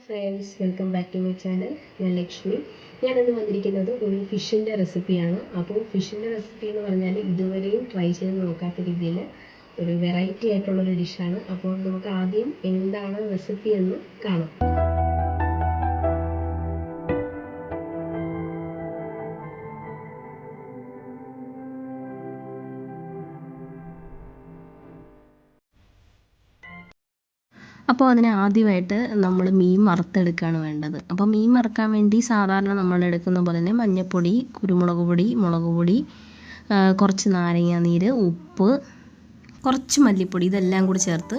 Friends, welcome back to my channel. ഞാൻ ലക്ഷ്മി. ഞാനിന്ന് വന്നിരിക്കുന്നത് ഒരു ഫിഷിൻ്റെ റെസിപ്പിയാണ്. അപ്പോൾ ഫിഷിൻ്റെ റെസിപ്പി എന്ന് പറഞ്ഞാൽ ഇതുവരെയും ട്രൈ ചെയ്ത് നോക്കാത്ത രീതിയിൽ ഒരു വെറൈറ്റി ആയിട്ടുള്ളൊരു ഡിഷാണ്. അപ്പോൾ നമുക്ക് ആദ്യം എന്താണ് റെസിപ്പി എന്ന് കാണാം. അപ്പോൾ അതിന് ആദ്യമായിട്ട് നമ്മൾ മീൻ വറുത്തെടുക്കുകയാണ് വേണ്ടത്. അപ്പോൾ മീൻ വറുക്കാൻ വേണ്ടി സാധാരണ നമ്മൾ എടുക്കുന്ന പോലെ തന്നെ മഞ്ഞൾപ്പൊടി, കുരുമുളക് പൊടി, മുളക് പൊടി, കുറച്ച് നാരങ്ങാനീര്, ഉപ്പ്, കുറച്ച് മല്ലിപ്പൊടി, ഇതെല്ലാം കൂടി ചേർത്ത്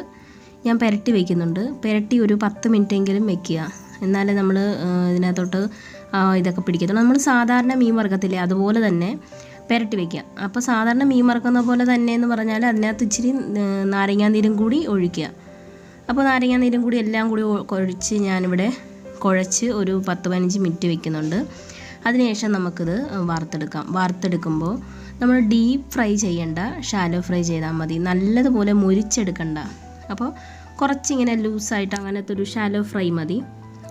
ഞാൻ പുരട്ടി വയ്ക്കുന്നുണ്ട്. പുരട്ടി ഒരു 10 മിനിറ്റെങ്കിലും വെക്കുക. എന്നാലേ നമ്മൾ ഇതിനകത്തോട്ട് ഇതൊക്കെ പിടിക്കത്തുള്ളൂ. നമ്മൾ സാധാരണ മീൻ വറുക്കത്തില്ലേ, അതുപോലെ തന്നെ പുരട്ടി വയ്ക്കുക. അപ്പോൾ സാധാരണ മീൻ വറുക്കുന്ന പോലെ തന്നെ എന്ന് പറഞ്ഞാൽ അതിനകത്ത് ഇച്ചിരി നാരങ്ങാനീരും കൂടി ഒഴിക്കുക. അപ്പോൾ നാരങ്ങാനീരും കൂടി എല്ലാം കൂടി ഒഴിച്ച് ഞാനിവിടെ കുഴച്ച് ഒരു 10-15 മിനിറ്റ് വെക്കുന്നുണ്ട്. അതിനുശേഷം നമുക്കിത് വറുത്തെടുക്കുമ്പോൾ നമ്മൾ ഡീപ്പ് ഫ്രൈ ചെയ്യണ്ട, ഷാലോ ഫ്രൈ ചെയ്താൽ മതി. നല്ലതുപോലെ മുരിച്ചെടുക്കണ്ട. അപ്പോൾ കുറച്ചിങ്ങനെ ലൂസായിട്ട് അങ്ങനത്തെ ഒരു ഷാലോ ഫ്രൈ മതി.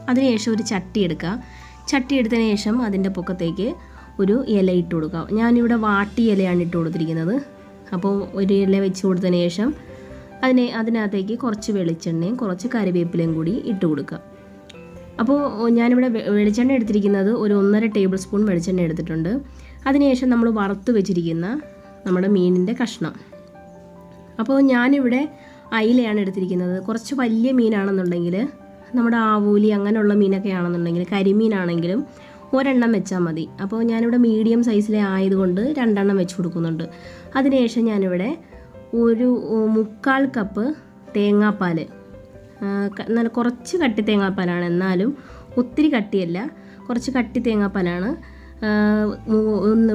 അതിനുശേഷം ഒരു ചട്ടി എടുക്കുക. ചട്ടി എടുത്തതിന് ശേഷം അതിൻ്റെ പൊക്കത്തേക്ക് ഒരു ഇല ഇട്ട് കൊടുക്കുക. ഞാനിവിടെ വാട്ടി ഇലയാണ് ഇട്ട് കൊടുത്തിരിക്കുന്നത്. അപ്പോൾ ഒരു ഇല വെച്ച് കൊടുത്തതിന് ശേഷം അതിനകത്തേക്ക് കുറച്ച് വെളിച്ചെണ്ണയും കുറച്ച് കറിവേപ്പിലയും കൂടി ഇട്ട് കൊടുക്കുക. അപ്പോൾ ഞാനിവിടെ വെളിച്ചെണ്ണ എടുത്തിരിക്കുന്നത് ഒരു 1.5 ടേബിൾ സ്പൂൺ വെളിച്ചെണ്ണ എടുത്തിട്ടുണ്ട്. അതിനുശേഷം നമ്മൾ വറുത്ത് വെച്ചിരിക്കുന്ന നമ്മുടെ മീനിൻ്റെ കഷ്ണം. അപ്പോൾ ഞാനിവിടെ അയിലയാണ് എടുത്തിരിക്കുന്നത്. കുറച്ച് വലിയ മീനാണെന്നുണ്ടെങ്കിൽ, നമ്മുടെ ആവൂലി അങ്ങനെയുള്ള മീനൊക്കെ ആണെന്നുണ്ടെങ്കിൽ, കരിമീനാണെങ്കിലും ഒരെണ്ണം വെച്ചാൽ മതി. അപ്പോൾ ഞാനിവിടെ മീഡിയം സൈസിലെ ആയതുകൊണ്ട് 2 എണ്ണം വെച്ച് കൊടുക്കുന്നുണ്ട്. അതിനുശേഷം ഞാനിവിടെ ഒരു 1/4 കപ്പ് തേങ്ങാപ്പാൽ, നല്ല കുറച്ച് കട്ടി തേങ്ങാപ്പാലാണ്, എന്നാലും ഒത്തിരി കട്ടിയല്ല, കുറച്ച് കട്ടി തേങ്ങാപ്പാലാണ്.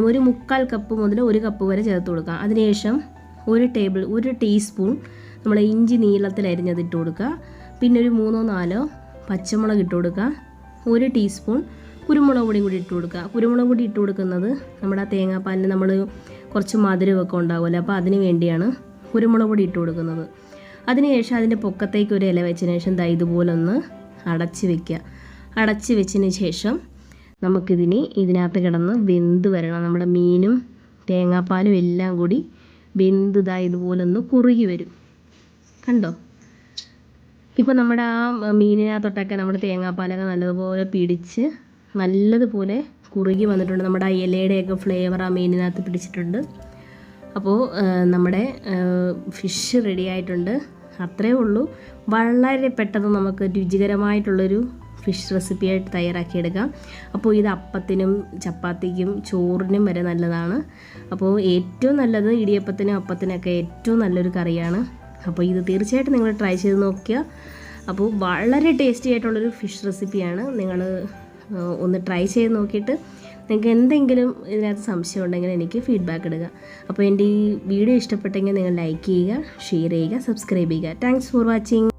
ഒരു 1/4 കപ്പ് മുതൽ 1 കപ്പ് വരെ ചേർത്ത് കൊടുക്കുക. അതിനുശേഷം ഒരു ടീസ്പൂൺ നമ്മൾ ഇഞ്ചി നീളത്തിൽ അരിഞ്ഞത് ഇട്ട് കൊടുക്കുക. പിന്നെ ഒരു 3-4 പച്ചമുളക് ഇട്ട് കൊടുക്കുക. 1 ടീസ്പൂൺ കുരുമുളക് പൊടിയും കൂടി ഇട്ട് കൊടുക്കുക. കുരുമുളക് പൊടി ഇട്ട് കൊടുക്കുന്നത് നമ്മുടെ ആ തേങ്ങാപ്പാലിന് നമ്മൾ കുറച്ച് മധുരമൊക്കെ ഉണ്ടാവുമല്ലോ, അപ്പോൾ അതിന് വേണ്ടിയാണ് കുരുമുളക് പൊടി ഇട്ട് കൊടുക്കുന്നത്. അതിനുശേഷം അതിൻ്റെ പൊക്കത്തേക്ക് ഒരു ഇല വെച്ചതിന് ശേഷം ഇതുപോലെ ഒന്ന് അടച്ച് വയ്ക്കുക. അടച്ച് വെച്ചതിന് ശേഷം ഇതിനകത്ത് കിടന്ന് വെന്ത് വരണം. നമ്മുടെ മീനും തേങ്ങാപ്പാലും എല്ലാം കൂടി വെന്ത് ഇതുപോലെ ഒന്ന് കുറുകി വരും. കണ്ടോ? ഇപ്പോൾ നമ്മുടെ ആ മീനിനകത്തൊട്ടൊക്കെ നമ്മുടെ തേങ്ങാപ്പാലൊക്കെ നല്ലതുപോലെ പിടിച്ച് നല്ലതുപോലെ കുറുകി വന്നിട്ടുണ്ട്. നമ്മുടെ ആ ഇലയുടെയൊക്കെ ഫ്ലേവർ ആ മീനിനകത്ത് പിടിച്ചിട്ടുണ്ട്. അപ്പോൾ നമ്മുടെ ഫിഷ് റെഡി ആയിട്ടുണ്ട്. അത്രയേ ഉള്ളൂ. വളരെ പെട്ടെന്ന് നമുക്ക് രുചികരമായിട്ടുള്ളൊരു ഫിഷ് റെസിപ്പിയായിട്ട് തയ്യാറാക്കിയെടുക്കാം. അപ്പോൾ ഇത് അപ്പത്തിനും ചപ്പാത്തിക്കും ചോറിനും വരെ നല്ലതാണ്. അപ്പോൾ ഏറ്റവും നല്ലത് ഇടിയപ്പത്തിനും അപ്പത്തിനൊക്കെ ഏറ്റവും നല്ലൊരു കറിയാണ്. അപ്പോൾ ഇത് തീർച്ചയായിട്ടും നിങ്ങൾ ട്രൈ ചെയ്ത് നോക്കുക. അപ്പോൾ വളരെ ടേസ്റ്റി ആയിട്ടുള്ളൊരു ഫിഷ് റെസിപ്പിയാണ്. നിങ്ങൾ ഒന്ന് ട്രൈ ചെയ്ത് നോക്കിയിട്ട് നിങ്ങൾക്ക് എന്തെങ്കിലും ഇതിനകത്ത് സംശയം ഉണ്ടെങ്കിൽ എനിക്ക് ഫീഡ്ബാക്ക് ഇടുക. അപ്പോൾ എൻ്റെ ഈ വീഡിയോ ഇഷ്ടപ്പെട്ടെങ്കിൽ നിങ്ങൾ ലൈക്ക് ചെയ്യുക, ഷെയർ ചെയ്യുക, സബ്സ്ക്രൈബ് ചെയ്യുക. Thanks for watching.